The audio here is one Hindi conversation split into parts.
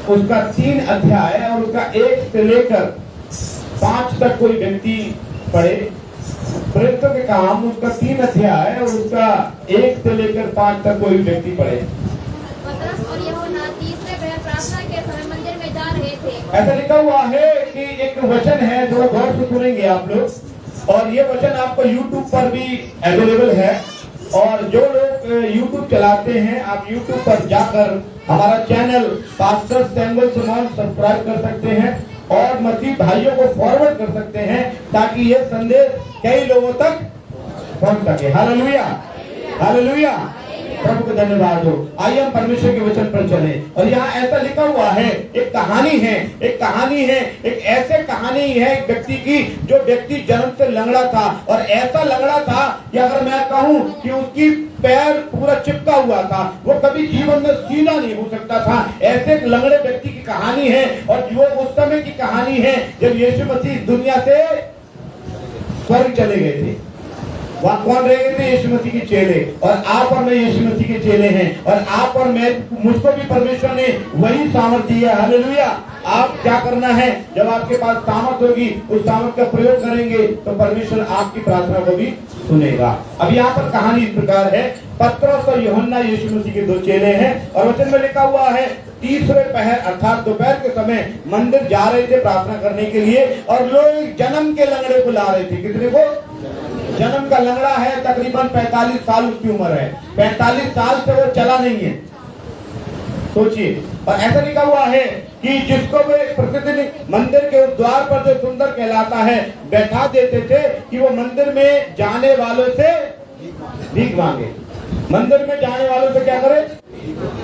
उसका 3 अध्याय और उसका 1 से लेकर 5 तक कोई व्यक्ति पढ़े। प्रेरितों के काम उसका 3 अध्याय और उसका 1 से लेकर 5 तक कोई व्यक्ति पढ़े। पतरस और यूहन्ना तीसरे पहर प्रार्थना के समय मंदिर में जा रहे थे। ऐसा लिखा हुआ है कि एक वचन है जो गौर से सुनेंगे आप लोग, और ये वचन आपको YouTube पर भी अवेलेबल है। और जो लोग YouTube चलाते हैं, आप YouTube पर जाकर हमारा चैनल पास्टर सैमुअल सुमन सब्सक्राइब कर सकते हैं और मसीह भाइयों को फॉरवर्ड कर सकते हैं ताकि ये संदेश कई लोगों तक पहुंच सके। हालेलुया, हालेलुया, प्रभु को धन्यवाद हो। आइए हम परमेश्वर के वचन पर चले। और यहाँ ऐसा लिखा हुआ है, एक कहानी है, एक कहानी है, एक ऐसे कहानी है एक व्यक्ति की जो व्यक्ति जन्म से लंगड़ा था, और ऐसा लंगड़ा था कि अगर मैं कहूँ कि उसकी पैर पूरा चिपका हुआ था, वो कभी जीवन में सीधा नहीं हो सकता था। ऐसे एक लंगड़े व्यक्ति की कहानी है, और वो उस समय की कहानी है जब यीशु मसीह दुनिया से स्वर्ग चले गए थे। वहाँ कौन रह गए थे? यीशु मसीह के चेले। और आप और मैं यीशु मसीह के चेले हैं, और आप और मैं, मुझको भी परमेश्वर ने वही सामर्थ्य दिया। हालेलुया। आप क्या करना है? जब आपके पास सामर्थ्य होगी, उस सामर्थ्य का प्रयोग करेंगे तो परमेश्वर आपकी प्रार्थना को भी सुनेगा। अब यहाँ पर कहानी इस प्रकार है। पतरस और यूहन्ना यीशु मसीह के 2 चेले हैं, और वचन में लिखा हुआ है तीसरे पहर अर्थात दोपहर के समय मंदिर जा रहे थे प्रार्थना करने के लिए, और लोग जन्म के लंगड़े को ला रहे थे। कितने को? जन्म का लंगड़ा है, तकरीबन 45 साल उसकी उम्र है। 45 साल से वो चला नहीं है, सोचिए। और ऐसा लिखा हुआ है कि जिसको वे प्रतिदिन मंदिर के उस द्वार पर जो सुंदर कहलाता है बैठा देते थे कि वो मंदिर में जाने वालों से भीख मांगे। मंदिर में जाने वालों से क्या करे?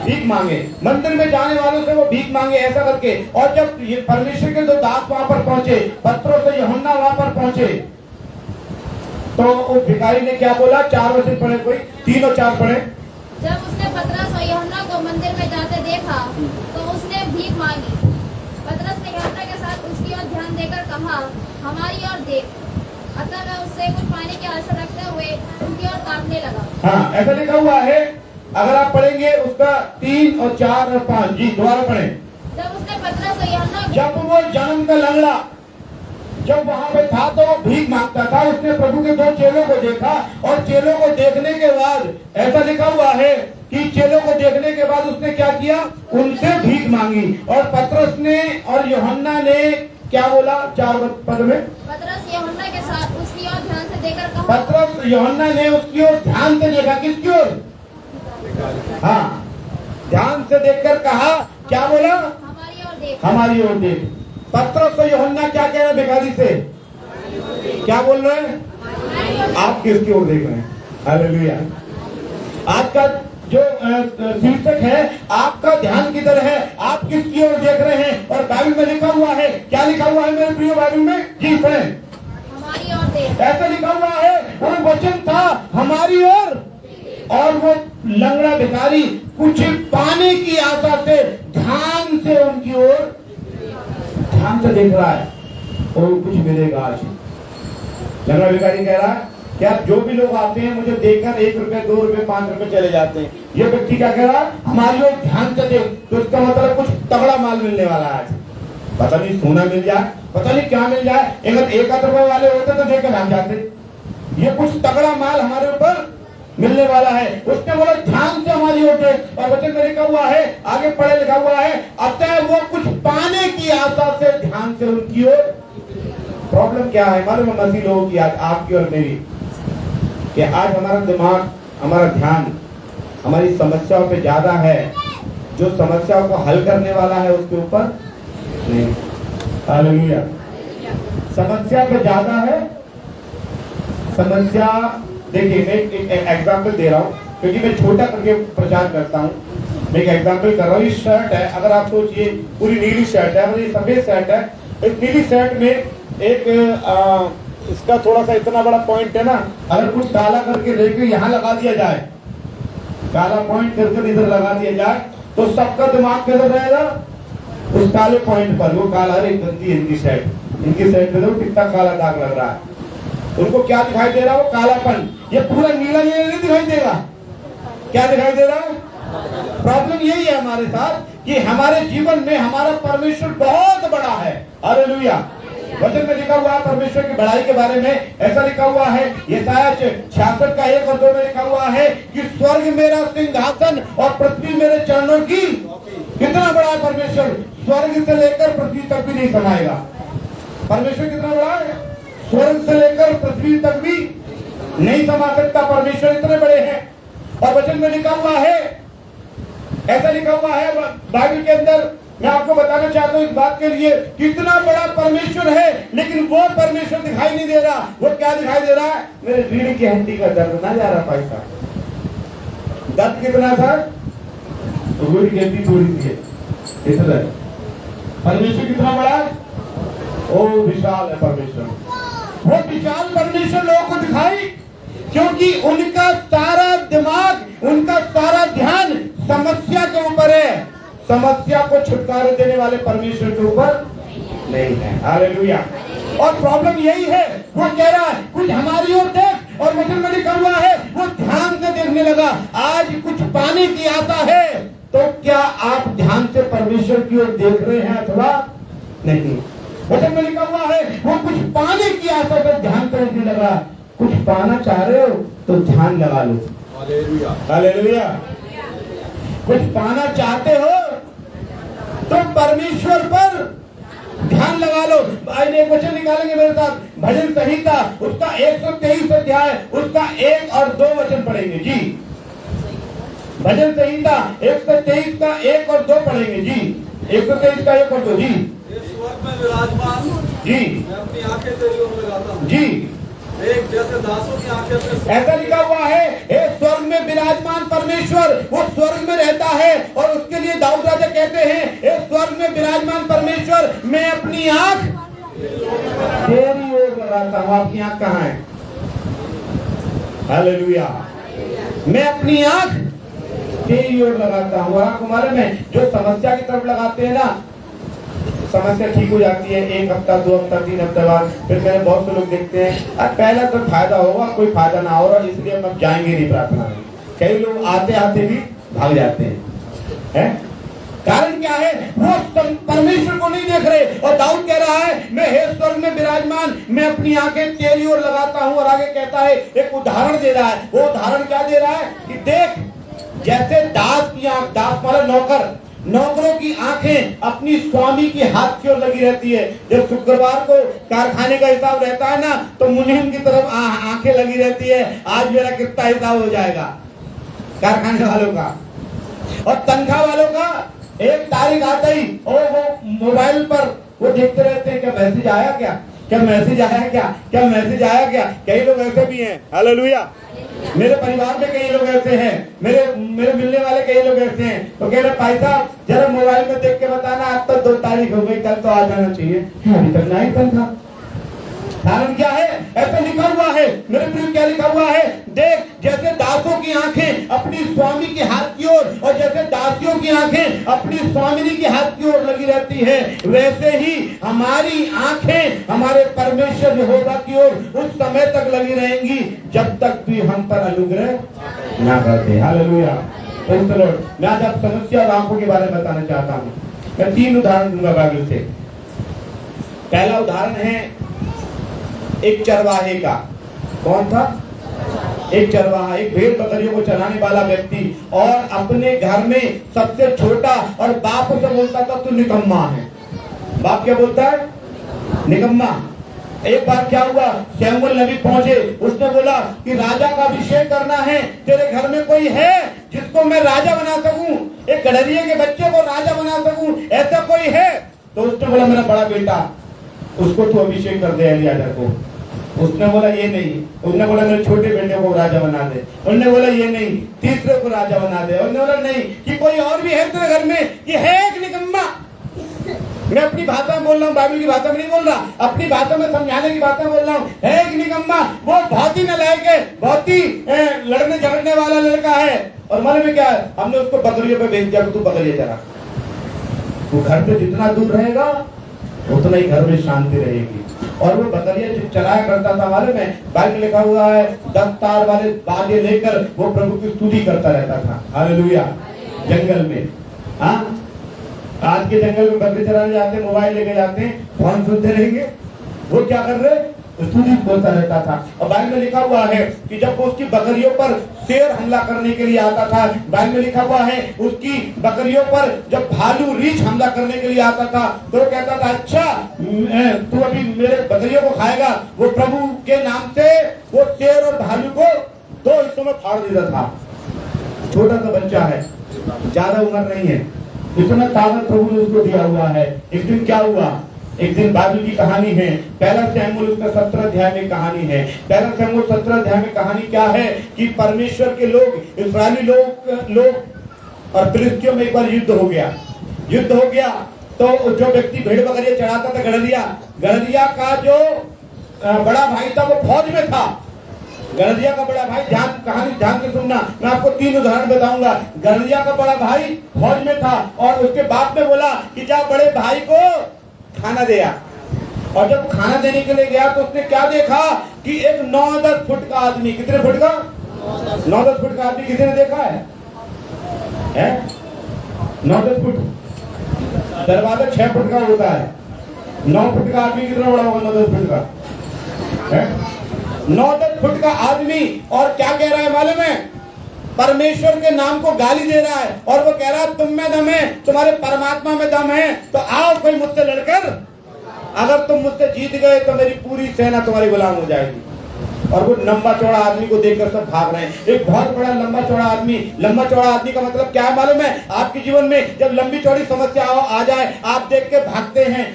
भीख मांगे। मंदिर में जाने वालों से वो भीख मांगे, ऐसा करके। और जब ये परमेश्वर के 2 दास वहां पर पहुंचे, पतरस और यूहन्ना वहां पर पहुंचे, तो उस भिखारी ने क्या बोला? 4 वचन पढ़े, कोई 3 और 4 पढ़े। जब उसने पतरस और यूहन्ना को मंदिर में जाते देखा तो उसने भीख मांगी। पतरस ने यूहन्ना के साथ उसकी ओर ध्यान देकर कहा, हमारी ओर देख। अतः वह उससे कुछ पाने की आशा रखते हुए उनकी ओर ताकने लगा। हाँ, ऐसा लिखा हुआ है। अगर आप पढ़ेंगे उसका 3 और 4 और 5, जी दोबारा पढ़ें। जब उसने पतरस और यूहन्ना को, जब वो जन्म का लंगड़ा जब वहां पे था तो वो भीख मांगता था, उसने प्रभु के 2 चेलों को देखा, और चेलों को देखने के बाद ऐसा लिखा हुआ है कि चेलों को देखने के बाद उसने क्या किया? उनसे भीख मांगी। और पतरस ने और यूहन्ना ने क्या बोला? 4 पद में पतरस यूहन्ना के साथ उसकी ओर ध्यान से देखकर कहा, पतरस यूहन्ना ने उसकी ओर ध्यान से देखा। किसकी ओर? हाँ, ध्यान से देखकर कहा, क्या बोला? हमारी ओर देख। हमारी ओर देख। पतरस और यूहन्ना क्या कह रहे भिखारी से? क्या बोल रहे हैं? आप किसकी ओर देख रहे हैं? हालेलुया। आज का जो शीर्षक है, आपका ध्यान किधर है? आप किसकी ओर देख रहे हैं? और बाइबल में लिखा हुआ है, क्या लिखा हुआ है मेरे प्रिय बाइबल में? जी पढ़ें। हमारी ओर देख। ऐसा लिखा हुआ है, वो वचन था हमारी ओर, और वो लंगड़ा भिखारी कुछ पाने की आशा से ध्यान से उनकी ओर ध्यान से देख रहा है, और कुछ मिलेगा आज। लंगड़ा भिखारी कह रहा है क्या जो भी लोग आते हैं मुझे देखकर 1 रुपए 2 रुपए 5 रुपए चले जाते हैं। ये व्यक्ति क्या कह रहा है? हमारी ओर ध्यान से देख। तो इसका मतलब कुछ तगड़ा माल मिलने वाला है आज। पता नहीं सोना मिल जाए, पता नहीं क्या मिल जाए। अगर 1 रुपए वाले होते तो देकर भाग जाते। ये कुछ तगड़ा माल हमारे ऊपर मिलने वाला है। उसने बोला ध्यान से हमारी ओर देख। और वचन में लिखा हुआ है, आगे पढ़े लिखा हुआ है, अतः वो कुछ पाने की आशा से ध्यान से उनकी ओर। प्रॉब्लम क्या है मालूम? मसीह लोगों की, आज आपकी और मेरी, कि आज हमारा दिमाग, हमारा ध्यान हमारी समस्याओं पे ज्यादा है, जो समस्याओं को हल करने वाला है उसके ऊपर नहीं। हालेलुया। समस्या पे ज्यादा है। समस्या, देखिए मैं एक एग्जाम्पल दे रहा हूँ क्योंकि मैं छोटा करके प्रचार करता हूँ। मैं एक एग्जाम्पल कर रहा हूँ। ये शर्ट है, अगर आप सोचिए पूरी नीली शर्ट है, मतलब ये सफेद शर्ट है। इस नीली शर्ट में एक इसका थोड़ा सा इतना बड़ा पॉइंट है ना, अगर कुछ काला करके लेके यहाँ लगा दिया जाए, काला पॉइंट करके इधर लगा दिया जाए, तो सबका दिमाग किधर रहेगा? उस काले पॉइंट पर। वो काला, अरे गंदी इनकी शर्ट में तो कितना काला दाग लग रहा है। उनको क्या दिखाई दे रहा है? वो कालापन। ये पूरा नीला ये नहीं दिखाई देगा। क्या दिखाई दे रहा है? प्रॉब्लम यही है हमारे साथ कि हमारे जीवन में हमारा परमेश्वर बहुत बड़ा है। हालेलुया। वचन में लिखा हुआ है परमेश्वर की बड़ाई के बारे में, ऐसा लिखा हुआ है यशायाह 66 का 1 और 2 में लिखा हुआ है कि स्वर्ग मेरा सिंहासन और पृथ्वी मेरे चरणों की। कितना बड़ा है परमेश्वर, स्वर्ग से लेकर पृथ्वी तक भी नहीं समाएगा। परमेश्वर कितना बड़ा है, स्वर्ग से लेकर पृथ्वी तक भी नहीं समा सकता। परमेश्वर इतने बड़े हैं। और वचन में लिखा हुआ है, ऐसा लिखा हुआ है बाइबल के अंदर, मैं आपको बताना चाहता हूं इस बात के लिए, कितना बड़ा परमेश्वर है, लेकिन वो परमेश्वर दिखाई नहीं दे रहा। वो क्या दिखाई दे रहा है, मेरे रीढ़ की हड्डी का दर्द ना जा रहा भाई साहब। दर्द कितना था, रीढ़ की हड्डी थोड़ी सी है, इतना। परमेश्वर कितना बड़ा है, ओ विशाल है परमेश्वर। वो विशाल परमेश्वर लोगों को दिखाई, क्योंकि उनका सारा दिमाग, उनका सारा ध्यान समस्या के ऊपर है। समस्या को छुटकारा देने वाले परमेश्वर के ऊपर नहीं है। हालेलुया। और प्रॉब्लम यही है, वो कह रहा है कुछ हमारी ओर देख, और वचन में लिखा हुआ है वो ध्यान से देखने लगा। आज कुछ पाने की आशा है, तो क्या आप ध्यान से परमेश्वर की ओर देख रहे हैं अथवा नहीं? वचन में लिखा हुआ है वो कुछ पाने की आशा से ध्यान से देखने लगा। कुछ पाना चाह रहे हो तो ध्यान लगा लो। हालेलुया। हालेलुया। कुछ पाना चाहते हो तो परमेश्वर पर ध्यान लगा लो। आज एक वचन निकालेंगे मेरे साथ, भजन संहिता उसका 123 अध्याय, उसका 1 और 2 वचन पढ़ेंगे जी। भजन संहिता 123 का 1 और 2 पढ़ेंगे जी। 123 का 1 और 2 जी। स्वर्ग में विराजमान जी, मैं अपनी आंखें तेरी ओर लगाता हूं। जी, एक जैसे दासों की आंखें अपने। ऐसा लिखा हुआ है, हे स्वर्ग में विराजमान परमेश्वर, वो स्वर्ग में रहता है। और उसके लिए दाऊद राजा कहते हैं, हे स्वर्ग में विराजमान परमेश्वर, मैं अपनी आंख तेरी ओर लगाता हूं। आपकी आंख कहाँ है? हालेलुया। मैं अपनी आंख तेरी ओर लगाता हूं। आंख हमारे में जो समस्या की तरफ लगाते हैं ना, समस्या ठीक हो जाती है 1 हफ्ता 2 हफ्ता 3 हफ्ते बाद। फिर मैंने बहुत से लोग देखते हैं अब पहला तो फायदा होगा, कोई फायदा ना हो रहा, इसलिए हम अब जाएंगे नहीं प्रार्थना में। कई लोग आते आते भी भाग जाते हैं। कारण क्या है, वो परमेश्वर को नहीं देख रहे। और दाऊद कह रहा है, मैं हे स्वर्ग में विराजमान, मैं अपनी आंखें तेरी ओर लगाता हूं। और आगे कहता है, एक उदाहरण दे रहा है। वो उदाहरण क्या दे रहा है कि देख, जैसे दास की आंख, दास वाला नौकर, नौकरों की आंखें अपनी स्वामी के हाथ की ओर लगी रहती है। जब शुक्रवार को कारखाने का हिसाब रहता है ना, तो मुनीम की तरफ आंखें लगी रहती है, आज मेरा कितना हिसाब हो जाएगा कारखाने वालों का। और तनख्वाह वालों का एक तारीख आते ही और वो मोबाइल पर वो देखते रहते हैं, क्या मैसेज आया, क्या मैसेज आया, क्या मैसेज आया क्या। कई लोग ऐसे भी हैं। हालेलुया। मेरे परिवार में कई लोग ऐसे हैं, मेरे मिलने वाले कई लोग ऐसे हैं। तो कह रहे भाई साहब जरा मोबाइल में देख के बताना, आज तो 2 तारीख हो गई, कल तो आ जाना चाहिए, अभी तक नहीं था। कारण क्या है, ऐसा लिखा हुआ है मेरे प्रिय, क्या लिखा हुआ है, देख जैसे दासों की आंखें अपनी स्वामी के हाथ की ओर, और जैसे दासियों की आंखें अपनी स्वामिनी के हाथ की ओर लगी रहती है, वैसे ही हमारी आंखें हमारे परमेश्वर यहोवा की ओर उस समय तक लगी रहेंगी जब तक भी हम पर अनुग्रह ना करते। हालेलुया। मैं आज आप समस्या और आंखों के बारे में बताना चाहता हूँ। मैं 3 उदाहरण दूंगा बाइबल से। पहला उदाहरण है एक चरवाहे का। कौन था? एक चरवाहा, एक भेड़ बकरियों को चराने वाला व्यक्ति, और अपने घर में सबसे छोटा, और बाप से बोलता था तू निकम्मा है। बाप क्या बोलता है? निकम्मा। एक बार क्या हुआ, शमूएल नबी पहुंचे, उसने बोला कि राजा का अभिषेक करना है, तेरे घर में कोई है जिसको मैं राजा बना सकूं, एक गडरिये के बच्चे को राजा बना सकूं, ऐसा कोई है? तो उसने बोला मेरा बड़ा बेटा, उसको तो अभिषेक कर दे एलियाजर को। उसने बोला ये नहीं। उसने बोला मेरे छोटे बेटे को राजा बना दे। उन्होंने बोला ये नहीं, तीसरे को राजा बना दे। उन्होंने बोला नहीं, कि कोई और भी है तेरे घर में, कि है एक निकम्मा। मैं अपनी भाषा में बोल रहा हूँ, बाइबल की भाषा में नहीं बोल रहा, अपनी भाषा में समझाने की भाषा में बोल रहा हूँ। है एक निकम्मा, वो बहुत ही नालायक है, बहुत ही लड़ने झगड़ने वाला लड़का है। और मालूम में क्या है, हमने उसको बकरियों पे भेज दिया, तू बकरियां चरा। वो घर से जितना दूर रहेगा उतना ही घर में शांति रहेगी। और वो बकरियां चराया करता था, मालूम है बाइबल लिखा हुआ है 10 तार वाले बाजे लेकर वो प्रभु की स्तुति करता रहता था। हालेलुया। जंगल में, हाँ, आज के जंगल में बकरी चराने जाते हैं, मोबाइल लेके जाते हैं, फोन सुनते रहेंगे। वो क्या कर रहे, स्तुति बोलता रहता था। और बाइबल में लिखा हुआ है कि जब उसकी बकरियों पर शेर हमला करने के लिए आता था, बाइबल में लिखा हुआ है उसकी बकरियों पर जब भालू रीछ हमला करने के लिए आता था, तो वो कहता था अच्छा तू अभी मेरे बकरियों को खाएगा। वो प्रभु के नाम से वो शेर और भालू को 2 हिस्सों में फाड़ देता था। छोटा सा बच्चा है, ज्यादा उम्र नहीं है, इतना ताकत प्रभु ने उसको दिया हुआ है। एक दिन क्या हुआ, एक दिन बाइबल की कहानी है, पहला शमूएल उसका 17 अध्याय में कहानी है। पहला शमूएल 17 अध्याय में कहानी क्या है कि परमेश्वर के लोग, इस्राएली लोग और फिलिस्तियों में एक बार युद्ध हो गया। तो जो व्यक्ति भेड़ बकरियां चढ़ाता था, गड़लिया का जो बड़ा भाई था वो फौज में था। गड़लिया का बड़ा भाई, कहानी ध्यान से सुनना, मैं आपको 3 उदाहरण बताऊंगा। गड़लिया का बड़ा भाई फौज में था और उसके बाप ने बोला कि जा बड़े भाई को खाना दे आ। और जब खाना देने के लिए गया तो उसने क्या देखा कि एक 9-10 फुट का आदमी, कितने फुट का, 9-10 फुट का आदमी किसी ने देखा है? 9-10 फुट, दरवाजा 6 फुट का होता है, 9 फुट का आदमी कितना बड़ा होगा? 9-10 फुट का है, 9-10 फुट का आदमी। और क्या कह रहा है मालूम है? परमेश्वर के नाम को गाली दे रहा है और वो कह रहा है तुम में दम है, तुम्हारे परमात्मा में दम है, तो आओ कोई मुझसे लड़कर, अगर तुम मुझसे जीत गए तो मेरी पूरी सेना तुम्हारी गुलाम हो जाएगी। और वो लंबा चौड़ा आदमी को देखकर सब भाग रहे हैं। एक बहुत बड़ा लंबा चौड़ा आदमी का मतलब क्या है मालूम है? आपके जीवन में जब लंबी चौड़ी समस्या आ जाए, आप देख के भागते हैं,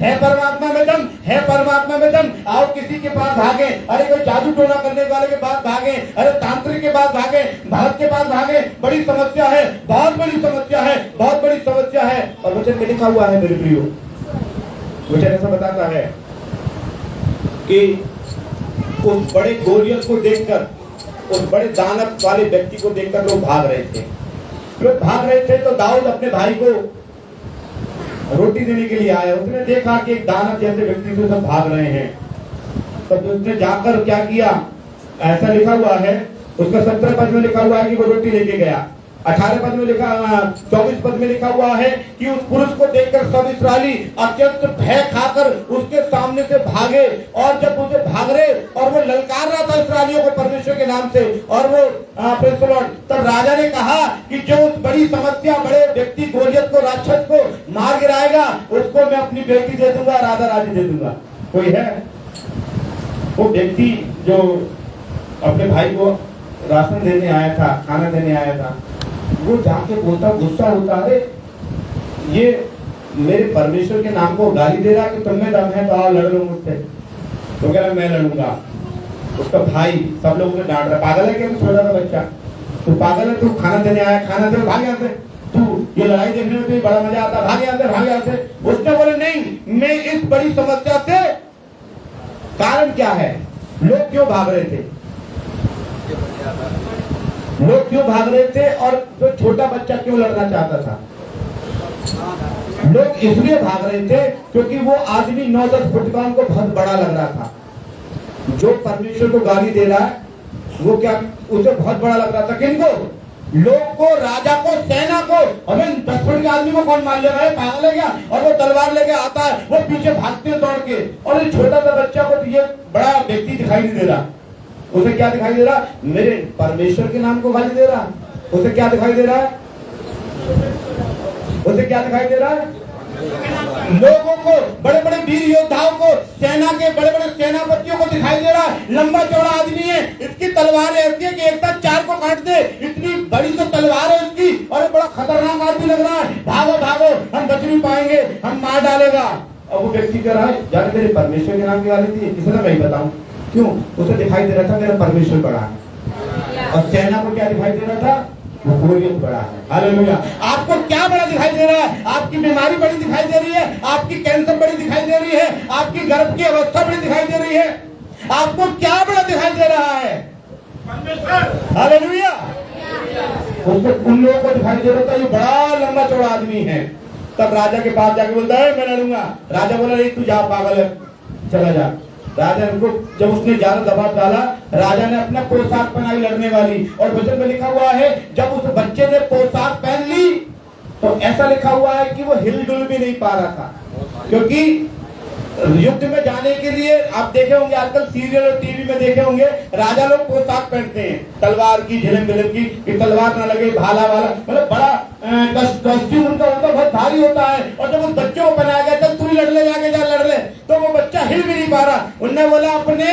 है परमात्मा में दम, है परमात्मा में दम, आओ किसी के पास भागे। अरे कोई जादू टोना करने वाले के पास भागे, अरे तांत्रिक के पास भागे, भक्त के पास भागे। बड़ी समस्या है, बहुत बड़ी समस्या है। और वचन में लिखा हुआ है मेरे प्रियो, वचन ऐसा बताता है कि उस बड़े गोलियत को देखकर, उस बड़े दानव वाले व्यक्ति को देखकर लोग भाग रहे थे। तो दाऊद अपने भाई को रोटी देने के लिए आया। उसने देखा कि एक दानव जैसे व्यक्ति से सब भाग रहे हैं, तो उसने जाकर क्या किया, ऐसा लिखा हुआ है उसका 17 पद में लिखा हुआ है कि वो रोटी लेके गया। 18 पद में लिखा, 24 पद में लिखा हुआ है कि उस पुरुष को देखकर सब इस्राएली अत्यंत भय खाकर उसके सामने से भागे। और जब उसे भाग रहे और वो ललकार रहा था इस्राएलियों को परमेश्वर के नाम से, और वो प्रेज़ द लॉर्ड, तब राजा ने कहा कि जो उस बड़ी समस्या, बड़े व्यक्ति गोलियत को, राक्षस को मार गिराएगा, उसको मैं अपनी बेटी दे दूंगा, राजा राज्य दे दूंगा। कोई है वो व्यक्ति जो अपने भाई को राशन देने आया था, खाना देने आया था, वो जाके बोलता, गुस्सा होता, अरे ये मेरे परमेश्वर के नाम को गाली दे रहा है कि तुम में दम है तो आओ लड़ लो मुझसे। तो कह रहा मैं लड़ूंगा। उसका भाई सब लोगों ने डांट रहा, पागल है क्या तू, छोटा सा बच्चा, तू पागल है, तू खाना देने आया, खाना दे, भाग यहाँ से, तू ये लड़ाई देखने में तो बड़ा मजा आता, भाग यहाँ से। उसने बोले नहीं, मैं इस बड़ी समस्या से, कारण क्या है, लोग क्यों भाग रहे थे और जो छोटा बच्चा क्यों लड़ना चाहता था? लोग इसलिए भाग रहे थे क्योंकि वो आदमी 9-10 फुट का उनको बहुत बड़ा लग रहा था। जो परमेश्वर को गाली दे रहा है वो क्या उसे बहुत बड़ा लग रहा था। किनको? लोग को, राजा को, सेना को। हमें 10 फुट के आदमी को कौन मार लेगा, पागल है क्या? और वो तलवार लेके आता है, वो पीछे भागते हैं दौड़ के, और ये छोटा सा बच्चा को ये बड़ा व्यक्ति दिखाई नहीं दे रहा। उसे क्या दिखाई दे रहा? मेरे परमेश्वर के नाम को गाली दे रहा। उसे क्या दिखाई दे रहा है? लोगों को, बड़े बड़े वीर योद्धाओं को, सेना के बड़े बड़े सेनापतियों को दिखाई दे रहा है। लंबा चौड़ा आदमी है, इसकी तलवार ऐसी है कि एक साथ 4 को काट दे, इतनी बड़ी तो तलवार है उसकी, और बड़ा खतरनाक आदमी लग रहा है। भागो, हम बच नहीं पाएंगे, हम मार डालेगा। और वो व्यक्ति कह रहा है, जाने मेरे परमेश्वर के नाम की गाली थी, किसी ने नहीं बताऊं क्यों? उसे दिखाई दे रहा था मेरा परमेश्वर बड़ा है। और सेना को क्या दिखाई दे रहा था? वो गोलियत बड़ा है। हालेलुया। आपको क्या बड़ा दिखाई दे रहा है? आपकी बीमारी बड़ी दिखाई दे रही है, आपकी कैंसर बड़ी दिखाई दे रही है, आपकी गर्भ की अवस्था बड़ी दिखाई दे रही है। आपको क्या बड़ा दिखाई दे रहा है? हालेलुया। उसको उन लोगों को दिखाई दे रहा था ये बड़ा लंबा चौड़ा आदमी है। तब राजा के पास जाके बोलता है मैं लड़ूंगा। राजा बोला नहीं, तू जा, पागल है, चला जा। राजा को जब उसने ज्यादा दबाव डाला, राजा ने अपना पोशाक पहनाई लड़ने वाली। और वचन में लिखा हुआ है जब उस बच्चे ने पोशाक पहन ली तो ऐसा लिखा हुआ है कि वो हिलडुल भी नहीं पा रहा था, क्योंकि युद्ध में जाने के लिए आप देखे होंगे आजकल सीरियल और टीवी में देखे होंगे, राजा लोग पोशाक पहनते हैं तलवार की, झिलम बिलम की, कि तलवार ना लगे, भाला वाला, मतलब बड़ा कॉस्ट्यूम उनका बहुत भारी होता है। और जब उस बच्चों को बनाया गया, चल तू ही लड़ ले, जाके जा लड़ ले, तो वो बच्चा हिल भी नहीं पा रहा। उनने बोला, अपने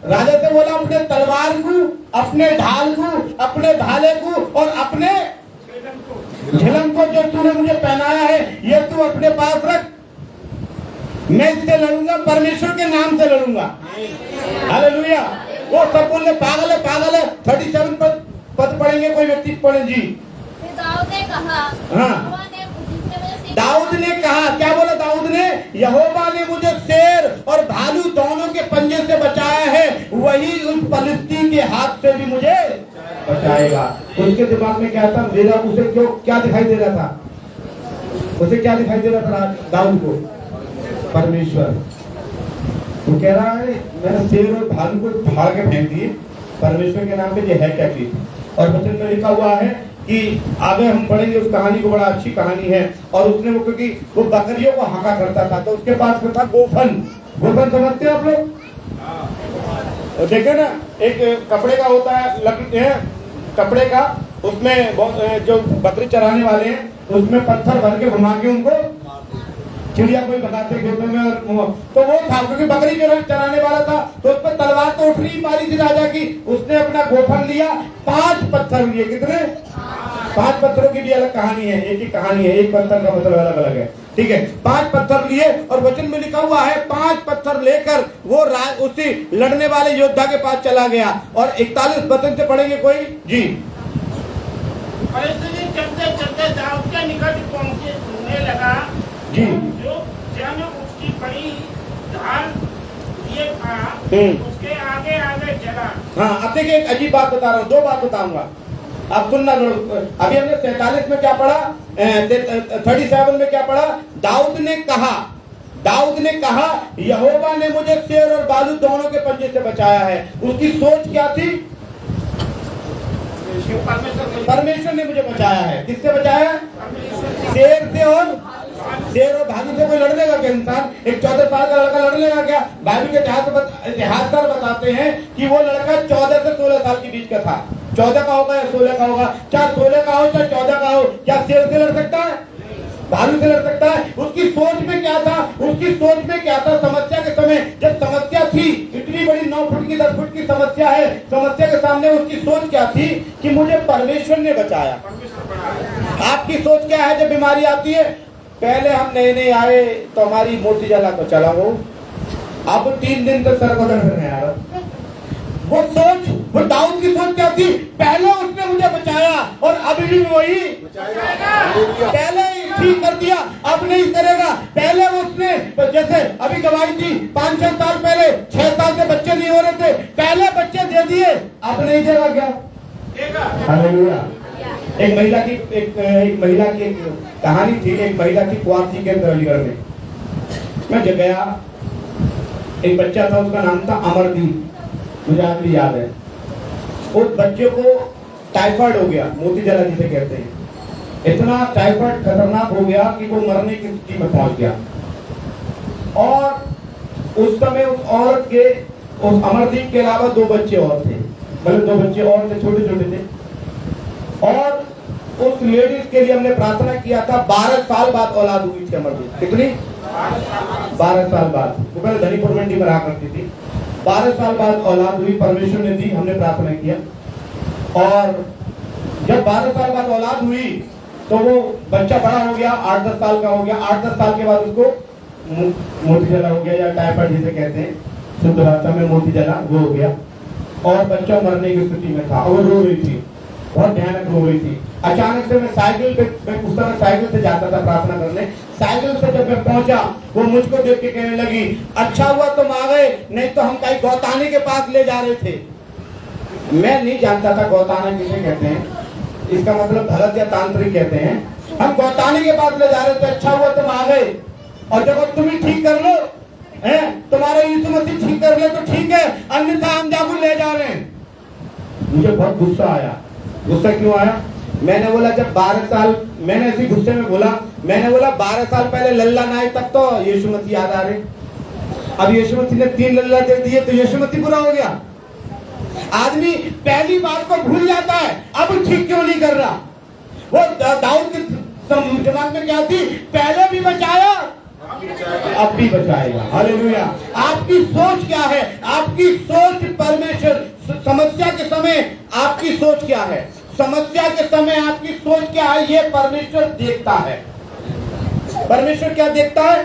राजा से बोला, अपने तलवार को, अपने ढाल को, अपने भाले को और अपने झिलम को जो तूने मुझे पहनाया है, ये तू अपने पास रख, मैं इससे लड़ूंगा, परमेश्वर के नाम से लड़ूंगा। हालेलुया। वो सब बोलने पागल है, पागल है। 37 पद पढ़ेंगे, कोई व्यक्ति पढ़े जी। फिर दाऊद ने कहा, हाँ, मुझे दाऊद ने कहा, क्या बोला दाऊद ने? यहोवा ने मुझे शेर और भालू दोनों के पंजे से बचाया है, वही उस फलिस्ती के हाथ से भी मुझे बचाएगा। उसके दिमाग में क्या था? मेरा उसे क्यों क्या दिखाई दे रहा था? उसे क्या दिखाई दे रहा था दाऊद को? परमेश्वर। वो कह रहा है, मैंने शेर और भालू को फाड़ के फेंक दिए, परमेश्वर के नाम पे ये है क्या चीज? और वचन में लिखा हुआ है कि आगे हम पढ़ेंगे उस कहानी को, बड़ा अच्छी कहानी है। और उसने वो, क्योंकि वो बकरियों को हाका करता था, तो उसके पास में था गोफन। गोफन समझते हैं आप लोग? देखे ना, एक कपड़े का होता है, लकड़ी कपड़े का, उसमें जो बकरी चराने वाले हैं, उसमें पत्थर भर के घुमा के उनको चिड़िया कोई भगाते खेतों में, और तो वो था, क्योंकि बकरी जो चराने वाला था, तो उस पर तलवार तो उठ नहीं पा रही थी राजा की। उसने अपना गोफन लिया, 5 पत्थर लिए। कितने? 5 पत्थरों की भी अलग कहानी है, एक ही कहानी है, एक पत्थर का मतलब अलग अलग है, ठीक है। 5 पत्थर लिए, और वचन में लिखा हुआ है 5 पत्थर लेकर वो उसी लड़ने वाले योद्धा के पास चला गया। और 41 वचन से पढ़ेंगे कोई जी। चलते चलते दाऊद के निकट पहुंचने लगा जी, जो जन उसकी बड़ी ढाल लिए था, उसके आगे आगे चला। हाँ, अब देखिए, एक अजीब बात बता रहा हूँ, 2 बात बताऊंगा, आप सुनना। अभी हमने 47 में क्या पढ़ा, 37 में क्या पढ़ा? दाऊद ने कहा यहोवा ने मुझे शेर और भालू दोनों के पंजे से बचाया है। उसकी सोच क्या थी? परमेश्वर ने मुझे बचाया है। किससे बचाया? शेर से और भालू से। कोई लड़ लेगा क्या इंसान? एक 14 साल का लड़का लड़ लेगा क्या? बाइबल के इतिहासकार बताते हैं कि वो लड़का 14 से 16 साल के बीच का था। 14 का होगा या 16 का होगा, चाहे 16 का हो चाहे 14 का हो। क्या शेर से लड़ सकता है? भालू से लड़ सकता है? उसकी सोच में क्या था? समस्या के समय, जब समस्या थी, इतनी बड़ी 9 फुट की 10 फुट की समस्या है, समस्या के सामने उसकी सोच क्या थी? कि मुझे परमेश्वर ने बचाया। आपकी सोच क्या है जब बीमारी आती है? पहले हम नए आए तो हमारी मोती जला तो चला वो, अब 3 दिन तक सर को दर्द नहीं आ रहा। वो दाऊद की सोच क्या थी? पहले उसने मुझे बचाया और अभी भी वही पहले ठीक कर दिया, अब नहीं करेगा। पहले उसने, जैसे अभी गवाही थी 5-6 साल पहले, 6 साल से बच्चे नहीं हो रहे थे, पहले बच्चे दे दिए, अब नहीं देगा क्या? हालेलुया। एक महिला की एक कहानी थी। एक महिला की कुआं थी के अंदर अलीगढ़ में। मैं जब गया, एक बच्चा था, उसका नाम था अमरदीप, मुझे आज भी याद है। उस बच्चे को टाइफाइड हो गया, मोती जला जिसे कहते हैं। इतना टाइफाइड खतरनाक हो गया कि वो मरने की स्थिति में पहुंच गया। और उस समय उस औरत के, उस अमरदीप के अलावा 2 बच्चे और थे, मतलब 2 बच्चे और थे, छोटे छोटे थे। और उस लेडीज के लिए हमने प्रार्थना किया था। 12 साल बाद औलाद हुई थी अमरदीप। कितनी? 12 साल बाद। वो पहले धनीपुर मंडी में रहा करती थी। 12 साल बाद औलाद हुई, परमेश्वर ने दी, हमने प्रार्थना किया। और जब 12 साल बाद औलाद हुई तो वो बच्चा बड़ा हो गया, 8-10 साल का हो गया। 8-10 साल के बाद उसको मोती जला हो गया, या टाइफाइड जिसे कहते हैं, शुद्ध भाषा में मोती जला, वो हो गया। और बच्चा मरने की स्थिति में था। और रो रही थी, बहुत भयानक रो रही थी। अचानक से मैं साइकिल पे, मैं उस समय साइकिल से जाता था प्रार्थना करने। साइकिल से जब मैं पहुंचा, वो मुझको देख के कहने लगी, अच्छा हुआ तुम आ गए, नहीं तो हम कहीं गौतानी के पास ले जा रहे थे। मैं नहीं जानता था गौताना किसे कहते हैं, इसका मतलब भरत या तांत्रिक कहते हैं। हम गौतानी के पास ले जा रहे थे, अच्छा हुआ तुम आ गए, और जब तुम ही ठीक कर लो, तुम्हारे यीशु मसीह ठीक कर ले तो ठीक है, अन्यथा हम जाकर ले जा रहे हैं। मुझे बहुत गुस्सा आया। गुस्सा क्यों आया? मैंने बोला जब 12 साल, मैंने ऐसी गुस्से में बोला, मैंने बोला 12 साल पहले लल्ला ना आए तब तो यीशु मसीह याद आ रहे, अब यीशु मसीह ने 3 लल्ला दे दिए तो यीशु मसीह बुरा हो गया। आदमी पहली बात को भूल जाता है, अब ठीक क्यों नहीं कर रहा। वो दाऊद के दिमाग में क्या थी, पहले भी बचाया अब भी बचाएगा। हालेलुया। आपकी सोच क्या है, आपकी सोच परमेश्वर, समस्या के समय आपकी सोच क्या है, समस्या के समय आपकी सोच क्या है, ये परमेश्वर देखता है। परमेश्वर क्या देखता है।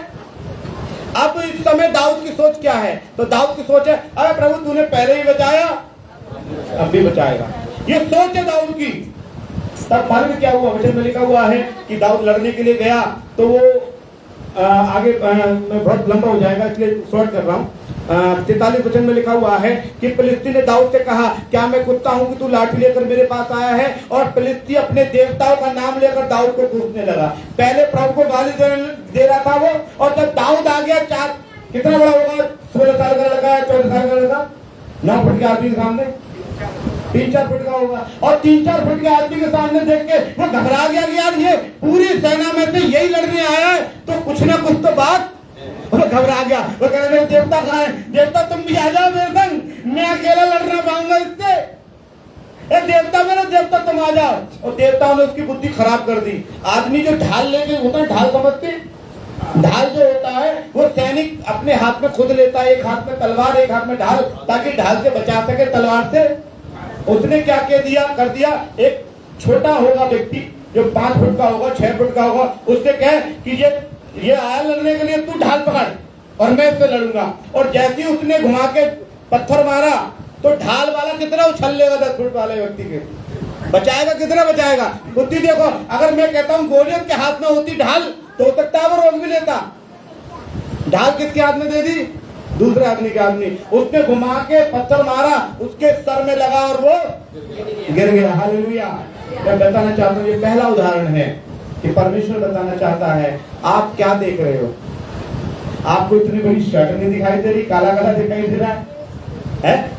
अब इस समय दाऊद की सोच क्या है, तो दाऊद की सोच है, अरे प्रभु तूने पहले ही बचाया अब भी बचाएगा, ये सोच है दाऊद की। तब मालूम क्या हुआ, वचन में लिखा हुआ है कि दाऊद लड़ने के लिए गया, तो वो आगे बहुत लंबा हो जाएगा इसलिए शॉर्ट कर रहा हूँ। 43 वचन में लिखा हुआ है कि फिलिस्ती ने दाऊद से कहा, क्या मैं कुत्ता हूं कि तू लाठी लेकर मेरे पास आया है। और फिलिस्ती अपने देवताओं का नाम लेकर दाऊद को कोसने लगा। पहले प्रभु को गाली दे रहा था वो, और जब दाऊद आ गया, कितना बड़ा होगा, 16 साल का लड़का है, 14 साल का लड़का, 9 फुट के आदमी के सामने 3-4 फुट का होगा, और 3-4 फुट के आदमी के सामने देख के वो घबरा गया कि यार ये पूरी सेना में से यही लड़ने आया है, तो कुछ ना कुछ तो बात। वो घबरा गया, वो कह रहे देवता कहाँ है, देवता तुम भी आ जाओ मेरे संग, मैं अकेला लड़ना पाऊंगा इससे, देवता मेरा देवता तुम आ जाओ। और देवताओं ने उसकी बुद्धि खराब कर दी। आदमी जो ढाल लेके होता है, ढाल समझते, ढाल जो होता है वो सैनिक अपने हाथ में खुद लेता है, एक हाथ में तलवार एक हाथ में ढाल, ताकि ढाल से बचा सके तलवार से। उसने क्या कर दिया, एक छोटा होगा व्यक्ति जो 5 फुट का होगा, 6 फुट का होगा, उससे कहे कि ये आया लड़ने के लिए, तू ढाल पकड़ और मैं इससे लड़ूंगा। और जैसे ही उसने घुमा के पत्थर मारा तो ढाल वाला कितना उछल लेगा 10 फुट वाले व्यक्ति के, बचाएगा कितना बचाएगा। बुद्धि देखो, अगर मैं कहता हूँ गोलियत के हाथ में होती ढाल तो हो सकता है वो रोक भी लेता। ढाल किसके हाथ में दे दी, दूसरे आदमी के आदमी, उसने घुमा के पत्थर मारा, उसके सर में लगा और वो गिर गया। हालेलुया। मैं बताना चाहता हूँ, ये पहला उदाहरण है कि परमेश्वर बताना चाहता है, आप क्या देख रहे हो। आपको इतनी बड़ी शर्ट नहीं दिखाई दे रही, काला काला दिखाई दे रहा है?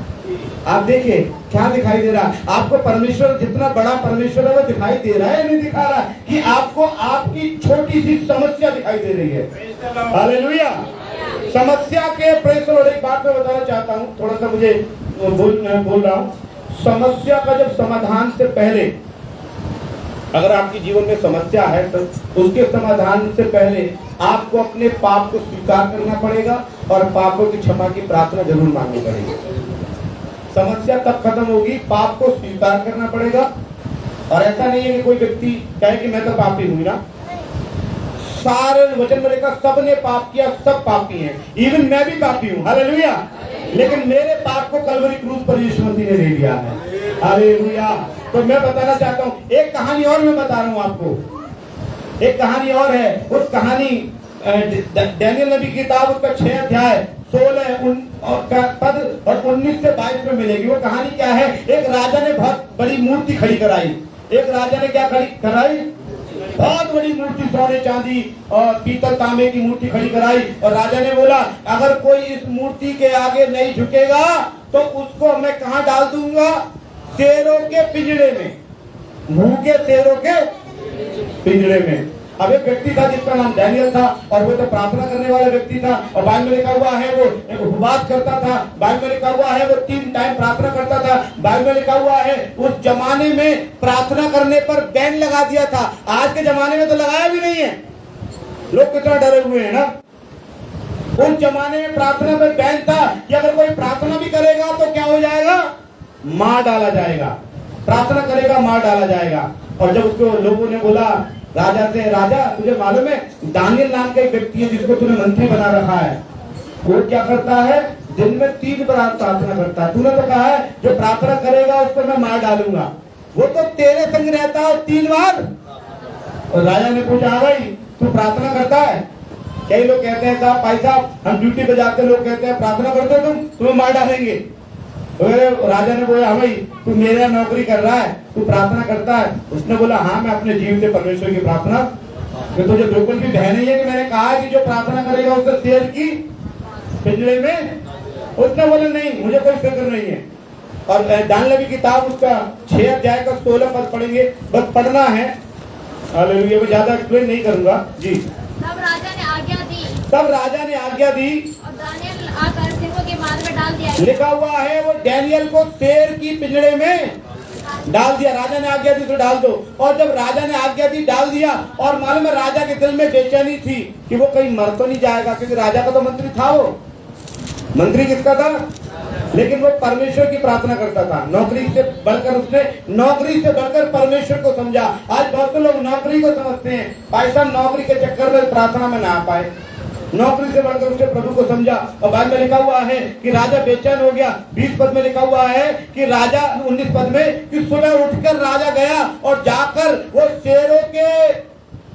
आप देखिए क्या दिखाई दे रहा है आपको। परमेश्वर जितना बड़ा परमेश्वर है वो दिखाई दे रहा है, नहीं दिखा रहा कि आपको आपकी छोटी सी समस्या दिखाई दे रही है। हालेलुया। समस्या के प्रेस और एक बात मैं बताना चाहता हूँ, थोड़ा सा मुझे बोल रहा हूँ। समस्या का जब समाधान से पहले, अगर आपके जीवन में समस्या है तो उसके समाधान से पहले आपको अपने पाप को स्वीकार करना पड़ेगा और पापों की क्षमा की प्रार्थना जरूर मांगनी पड़ेगी। समस्या तब खत्म होगी, पाप को स्वीकार करना पड़ेगा। और ऐसा नहीं है कि कोई व्यक्ति कहे कि मैं तो पापी हूं ना, सारे वचन में लिखा सबने पाप किया, सब पापी हैं, इवन मैं भी पापी हूं। हालेलुया। लेकिन मेरे पाप को कलवरी क्रूस पर यीशु मसीह ने ले लिया है। हालेलुया। तो मैं बताना चाहता हूँ, एक कहानी और मैं बता रहा हूँ आपको, एक कहानी और है। उस कहानी डैनियल नबी की किताब, उसका 6 अध्याय 16 पद और 19 से 22 में मिलेगी। वो कहानी क्या है, एक राजा ने बहुत बड़ी मूर्ति खड़ी कराई। एक राजा ने क्या खड़ी कराई, बहुत बड़ी मूर्ति, सोने चांदी और पीतल तांबे की मूर्ति खड़ी कराई। और राजा ने बोला, अगर कोई इस मूर्ति के आगे नहीं झुकेगा तो उसको मैं कहाँ डाल दूंगा, शेरों के पिंजरे में, भूखे शेरों के पिंजरे में। अब एक व्यक्ति था जिसका नाम डैनियल था, और वो तो प्रार्थना करने वाला व्यक्ति था। और बाइबल में लिखा हुआ है वो एक उपवास करता था। बाइबल में लिखा हुआ है वो 3 टाइम प्रार्थना करता था। बाइबल में लिखा हुआ है उस जमाने में प्रार्थना करने पर बैन लगा दिया था। आज के जमाने में तो लगाया भी नहीं है, लोग कितना डरे हुए हैं ना। उस जमाने में प्रार्थना पर बैन था कि अगर कोई प्रार्थना भी करेगा तो क्या हो जाएगा, मार डाला जाएगा। प्रार्थना करेगा मार डाला जाएगा। और जब उसको लोगों ने बोला राजा से, राजा तुझे मालूम है दानियल नाम का एक व्यक्ति है जिसको तूने मंत्री बना रखा है, वो क्या करता है, दिन में 3 बार प्रार्थना करता है। तूने तो कहा है जो प्रार्थना करेगा उसको मैं मार डालूंगा, वो तो तेरे संग रहता है 3 बार। और राजा ने पूछा, हाँ भाई तू प्रार्थना करता है? कई लोग कहते हैं साहब, भाई साहब हम ड्यूटी पे जाते, लोग कहते हैं प्रार्थना करते हो तुम्हें मार डालेंगे। राजा ने बोला, हाँ भाई तू मेरा नौकरी कर रहा है, तू प्रार्थना करता है? उसने बोला, हाँ मैं अपने जीवन से परमेश्वर की प्रार्थना, तो तुझे बिल्कुल भी भय नहीं है कि मैंने कहा कि जो प्रार्थना करेगा उसे शेर की पिंजरे में? उसने बोला, नहीं मुझे कोई फिक्र नहीं है। और दानियल की किताब उसका 6 अध्याय का 16 पद पढ़ेंगे, बस पढ़ना है। हालेलुया, मैं ज्यादा एक्सप्लेन नहीं करूंगा जी। तब राजा ने आज्ञा दी तब राजा ने आज्ञा दी और दानियल आकर सिंहों के मार में डाल दिया। लिखा हुआ है वो डैनियल को शेर की पिंजड़े में डाल दिया। राजा ने आज्ञा दी तो डाल दो। और जब राजा ने आज्ञा दी डाल दिया, और मालूम है राजा के दिल में बेचैनी थी कि वो कहीं मर तो नहीं जाएगा, क्योंकि राजा का तो मंत्री था। वो मंत्री किसका था? लेकिन वो परमेश्वर की प्रार्थना करता था। नौकरी से बढ़कर उसने नौकरी से बढ़कर परमेश्वर को समझा। आज बहुत से लोग नौकरी को समझते हैं, भाई साहब नौकरी के चक्कर में प्रार्थना में ना आ पाए। नौकरी से बढ़कर उसने प्रभु को समझा। और बाद में लिखा हुआ है कि राजा बेचैन हो गया। 20 पद में लिखा हुआ है कि राजा 19 पद में कि सुबह उठकर राजा गया और जाकर वो शेरों के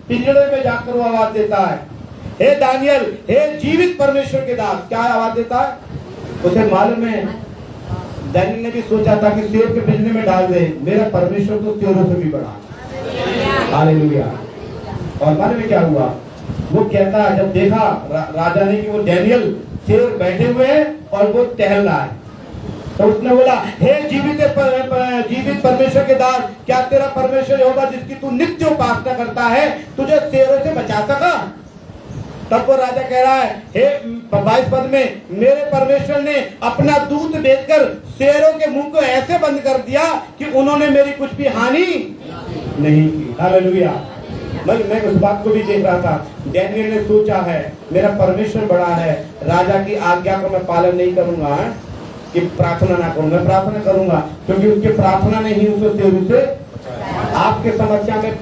पिंजड़े में जाकर वो आवाज देता है, हे दानियल, हे जीवित परमेश्वर के दास। क्या आवाज देता है? उसे मालूम है, दानियल ने भी सोचा था कि शेर के पिंजरे में डाल दे, मेरा परमेश्वर तो शेरों से भी बड़ा। हालेलुया। और मालूम है क्या हुआ? वो कहता है, जब देखा राजा ने कि वो डैनियल शेर बैठे हुए हैं और वो टहल रहा है, तो उसने बोला, हे जीवित परमेश्वर के दास, क्या तेरा परमेश्वर होगा जिसकी तू नित्य उपासना करता है, तुझे शेरों से बचा सका? तब वो राजा कह रहा है, हे 22 पद में, मेरे परमेश्वर ने अपना दूत भेजकर शेरों के मुंह को ऐसे बंद कर दिया कि उन्होंने मेरी कुछ भी हानि नहीं की। हालेलुया। मैं उस बात को भी देख रहा था। डैनियल ने सोचा है, मेरा परमेश्वर बड़ा है, राजा की आज्ञा को मैं पालन नहीं करूंगा कि प्रार्थना ना करूंगा, मैं प्रार्थना करूंगा, क्योंकि उसकी प्रार्थना ने ही उसे शेरों से। आपके समस्या में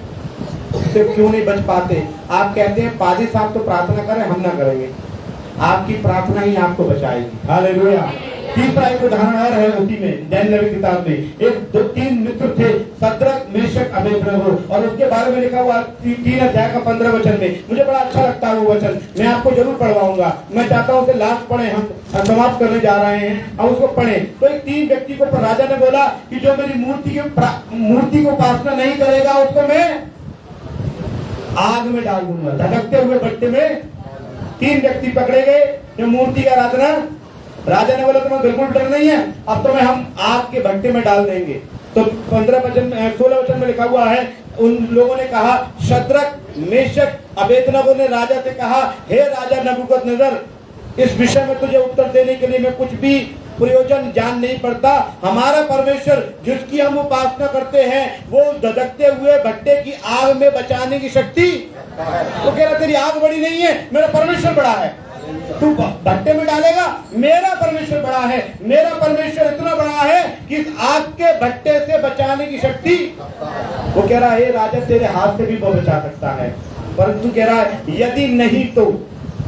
से क्यों नहीं बच पाते? आप कहते हैं पादी साहब तो प्रार्थना करें, हम ना करेंगे। आपकी प्रार्थना ही आपको बचाएगी। हालेलुया। तीसरा एक उदाहरण और है उसी में, डैनियल की किताब में। एक 2-3 मित्र थे, शद्रक, मेशक, अबेदनगो, और उसके बारे में लिखा हुआ 3 अध्याय का 15 वचन में। मुझे बड़ा अच्छा लगता है वो वचन, मैं आपको जरूर पढ़वाऊंगा। मैं चाहता हूँ लास्ट पढ़े, हम समाप्त करने जा रहे हैं, हम उसको पढ़े। तो एक 3 व्यक्ति को राजा ने बोला कि जो मेरी मूर्ति को उपासना नहीं करेगा उसको मैं आग में डाल दूंगा। धधकते हुए भट्टे में 3 व्यक्ति पकड़े गए जो मूर्ति का आराधना। राजा ने बोला तुम्हें बिल्कुल डर नहीं है, अब तुम्हें हम आग के भट्टे में डाल देंगे। तो 16 वचन में लिखा हुआ है, उन लोगों ने कहा, शद्रक, मेशक, अबेदनगो ने राजा से कहा, हे राजा नबूकदनेस्सर, इस विषय में तुझे उत्तर देने के लिए मैं कुछ भी प्रयोजन जान नहीं पड़ता। हमारा परमेश्वर जिसकी हम उपासना करते हैं वो धधकते हुए भट्टे की आग में बचाने की शक्ति। तो कह रहा तेरी आग बड़ी नहीं है, मेरा परमेश्वर बड़ा है। तू भट्टे में डालेगा, मेरा परमेश्वर बड़ा है। मेरा परमेश्वर इतना बड़ा है कि इस आग के भट्टे से बचाने की शक्ति। वो कह रहा है राजा तेरे हाथ से भी वो बचा सकता है, परंतु कह रहा है यदि नहीं तो,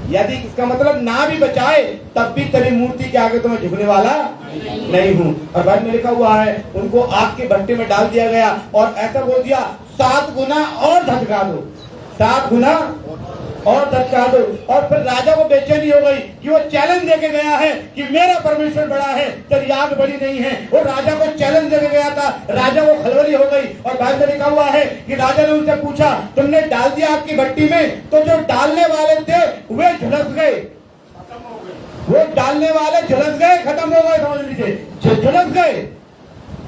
यदि इसका मतलब ना भी बचाए तब भी तेरी मूर्ति के आगे तो मैं झुकने वाला नहीं हूँ। और बाद में लिखा हुआ है उनको आग के भट्टे में डाल दिया गया और ऐसा बोल दिया 7 गुना और धधका दो, 7 गुना और धधका दो। और फिर राजा को बेचैनी हो गई कि वो चैलेंज देके गया है कि मेरा परमेश्वर बड़ा है, तेरी आग बड़ी नहीं है। वो राजा को चैलेंज देके गया था, राजा को खलबली हो गई। और बाद में लिखा हुआ है कि राजा ने उनसे पूछा तुमने डाल दिया आग की भट्टी में? तो जो डालने वाले थे वे झुलस गए, वो डालने वाले झुलस गए, खत्म हो गए, समझ लीजिए झुलस गए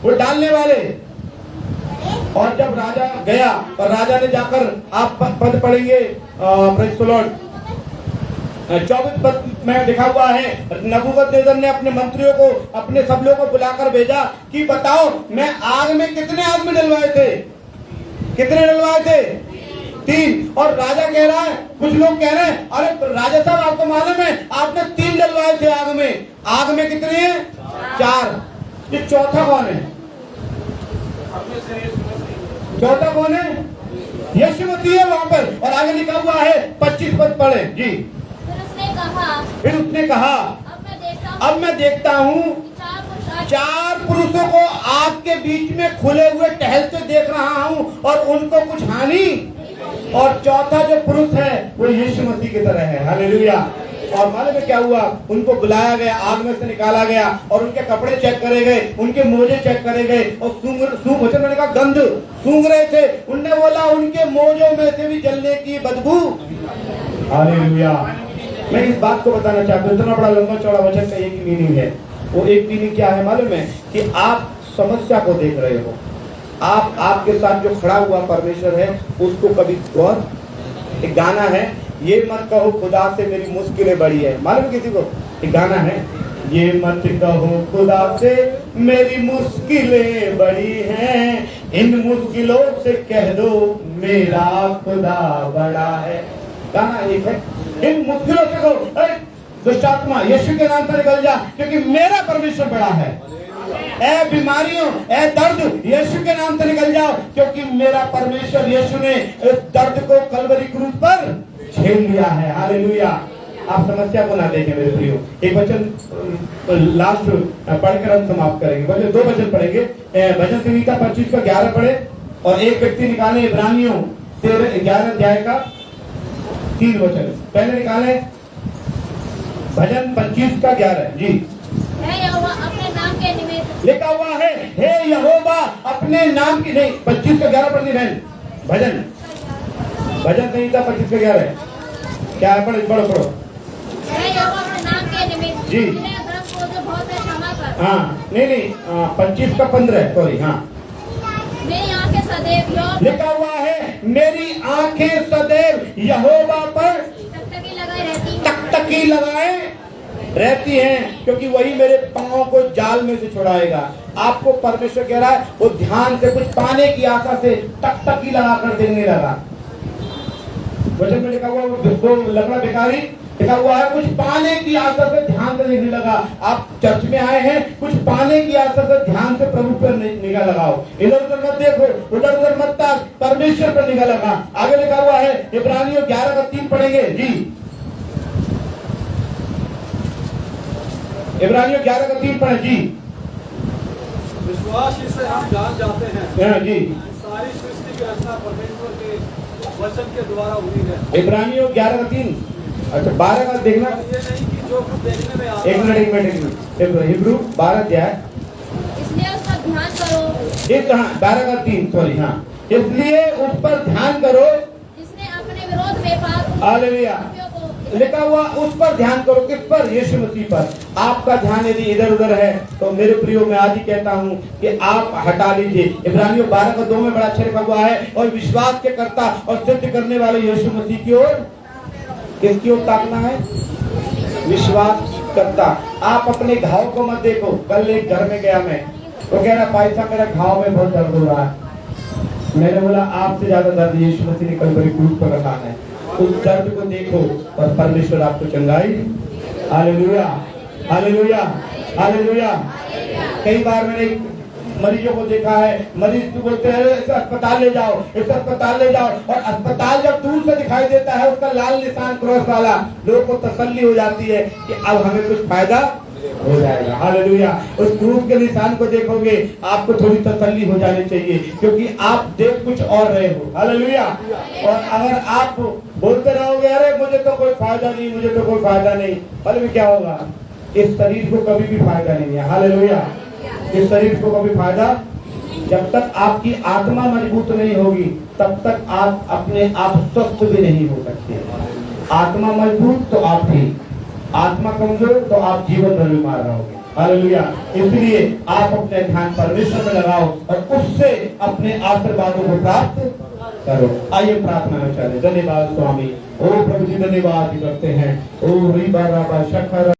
वो डालने वाले। और जब राजा गया और राजा ने जाकर, आप पद पढ़ेंगे प्रेज़ द लॉर्ड, 24 पद में लिखा हुआ है, नबूकदनेस्सर ने अपने मंत्रियों को, अपने सब लोगों को बुलाकर भेजा कि बताओ मैं आग में कितने आदमी डलवाए थे? कितने डलवाए थे? 3। और राजा कह रहा है, कुछ लोग कह रहे हैं अरे राजा साहब आपको मालूम है आपने 3 डलवाए थे आग में। आग में कितने हैं? 4। ये चौथा कौन है? चौथा कौन है? यीशु मसीह है वहां पर। और आगे लिखा हुआ है 25 पद पढ़े जी। फिर उसने कहा अब मैं देखता हूँ 4 पुरुषों को आग के बीच में खुले हुए टहलते देख रहा हूँ और उनको कुछ हानि। और चौथा जो पुरुष है वो यीशु मसीह की तरह है। हालेलुया। और मालूम है क्या हुआ? उनको बुलाया गया, आग में से निकाला गया और उनके कपड़े चेक करे गए, उनके मोजे चेक करे गए और वचन में का गंध सूंघ रहे थे। उनने बोला उनके मोजों में से भी जलने की बदबू। हालेलुया। मैं इस बात को बताना चाहता हूँ, इतना बड़ा लंबा चौड़ा वचन का एक मीनिंग है। वो एक मीनिंग क्या है मालूम है? कि आप समस्या को देख रहे हो, आप आपके साथ जो खड़ा हुआ परमेश्वर है उसको कभी गौर। एक गाना है, ये मत कहो खुदा से मेरी मुश्किलें बड़ी है, मालूम है किसी को? एक गाना है, ये मत कहो खुदा से मेरी मुश्किलें बड़ी हैं, इन मुश्किलों से कह दो मेरा खुदा बड़ा है। गाना एक है, इन मुश्किलों से कहो अरे दुष्टात्मा यीशु के नाम से निकल जा, क्योंकि मेरा परमेश्वर बड़ा है। ए बीमारियों, ए दर्द, यीशु के नाम से निकल जाओ, क्योंकि मेरा परमेश्वर यीशु ने इस दर्द को कलवरी क्रूस पर झेल लिया है। हालेलुया। आप समस्या को ना देखें मेरे प्रियो। एक वचन लास्ट पढ़कर हम समाप्त करेंगे। वचन 2 वचन पढ़ेंगे। भजन संहिता 25 का 11 पढ़े और एक व्यक्ति निकाले इब्रानियों 11 अध्याय का 3 वचन। पहले निकाले भजन 25 का 11 जी। हे यहोवा अपने नाम के निमित्त लिखा हुआ है, हे यहोवा अपने नाम की, नहीं 25 का 11 पढ़नी बहन। भजन संहिता 25 का 11 है। क्या है? पढ़ो। हे यहोवा अपने नाम के निमित्त जी। मेरे अधर्म को जो बहुत है क्षमा कर। हाँ नहीं 25 का 15 सॉरी। हाँ मेरी आंखें सदैव लिखा हुआ है, मेरी आंखें सदैव यहोवा पर टकटकी लगाए रहती हैं, क्योंकि वही मेरे पांव को जाल में से छुड़ाएगा। आपको परमेश्वर कह रहा है, वो ध्यान से कुछ पाने की आशा से टकटकी लगाकर देखने लगा। वचन में लिखा हुआ वो लंगड़ा भिखारी, लिखा हुआ है कुछ पाने की आशा से ध्यान से देखने लगा। आप चर्च में आए हैं, कुछ पाने की आशा से ध्यान से प्रभु पर निगाह लगाओ। इधर उधर मत देखो, उधर उधर मत ताक, परमेश्वर पर निगाह लगा। आगे लिखा हुआ है इब्रानियों 11 का 3 पढ़ेंगे जी। इब्रानियों 11 का 3 पढ़े जी। विश्वास से हम जान जाते हैं हाँ जी। सारी सृष्टि की रचना परमेश्वर के वचन के द्वारा हुई है। इब्रानियों 11 का 3। अच्छा 12 का देखना। ये नहीं कि जो कुछ देखने में आता एक मिनट हिब्रू 12 अध्याय इसलिए उस पर ध्यान करो एक 12 का 3 सॉरी। हाँ इसलिए उस पर ध्यान करो जिसने अपने विरोध में पाप हालेलुया लिखा हुआ, उस पर ध्यान करो। किस पर? यीशु मसीह पर। आपका ध्यान यदि इधर उधर है तो मेरे प्रियो मैं आज ही कहता हूँ कि आप हटा लीजिए। इब्रानियों 12 का 2 में बड़ा अच्छा लिखा हुआ है, और विश्वास के कर्ता और सिद्ध करने वाले यीशु मसीह की ओर, किसकी ओर ताकना है? विश्वास करता। आप अपने घाव को मत देखो। कल एक घर में गया मैं, तो कह रहा भाई साहब मेरा घाव में बहुत दर्द हो रहा है। मैंने बोला आपसे ज्यादा दर्द यीशु मसीह ने कलवरी क्रूस पर रखा है। उस दर्द को देखो और परमेश्वर आपको चंगाई। Hallelujah hallelujah hallelujah. कई बार मैंने मरीजों को देखा है, मरीज तो बोलते हैं इसे अस्पताल ले जाओ, इसे अस्पताल ले जाओ, और अस्पताल जब दूर से दिखाई देता है उसका लाल निशान क्रॉस वाला, लोगों को तसल्ली हो जाती है कि अब हमें कुछ फायदा हो जाएगा। हालेलुया। उस क्रूस के निशान को देखोगे आपको थोड़ी तसल्ली हो जानी चाहिए, क्योंकि आप देख कुछ और रहे हो। हालेलुया। और अगर आप बोलते रहोगे अरे मुझे तो कोई फायदा नहीं, मुझे तो कोई फायदा नहीं, फल में क्या होगा? इस शरीर को कभी भी फायदा नहीं है। हालेलुया। इस शरीर को कभी फायदा, जब तक आपकी आत्मा मजबूत नहीं होगी तब तक आप अपने आप स्वस्थ भी नहीं हो सकते। आत्मा मजबूत तो आप ठीक, आत्मा कमजोर तो आप जीवन भर बीमार रहोगे। हालेलुया। इसलिए आप अपने ध्यान परमेश्वर में लगाओ और उससे अपने आशीर्वादों को प्राप्त करो। आइए प्रार्थना में चले। धन्यवाद स्वामी। ओ प्रभु जी धन्यवाद करते हैं। ओ री बाबा शखर